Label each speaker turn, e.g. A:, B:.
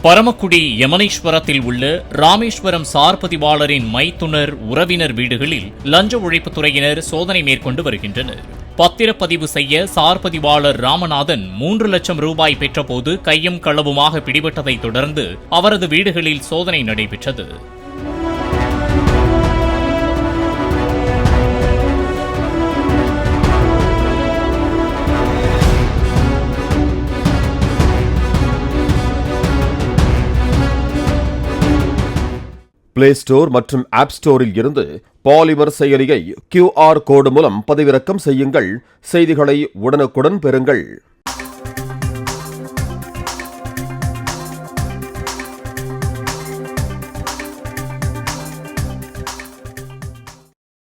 A: பரமக்குடி யமனேஸ்வரத்தில் உள்ள ராமேஸ்வரம் சார் பதிவாளரின் மைத்துனர் உறவினர் வீடுகளில் லஞ்ச ஒழிப்புத்துறையினர் சோதனை மேற்கொண்டு வருகின்றனர். பத்திரப்பதிவு செய்ய சார் பதிவாளர் ராமநாதன் 3 லட்சம் ரூபாய் பெற்றபோது கையும் களவுமாக பிடிபட்டதை தொடர்ந்து அவரது வீடுகளில் சோதனை நடைபெற்றது.
B: பிளே ஸ்டோர் மற்றும் ஆப் ஸ்டோரில் இருந்து பாலிமர் செயலியை QR கோடு மூலம் பதிவிறக்கம் செய்யுங்கள். செய்திகளை உடனுக்குடன் பெறுங்கள்.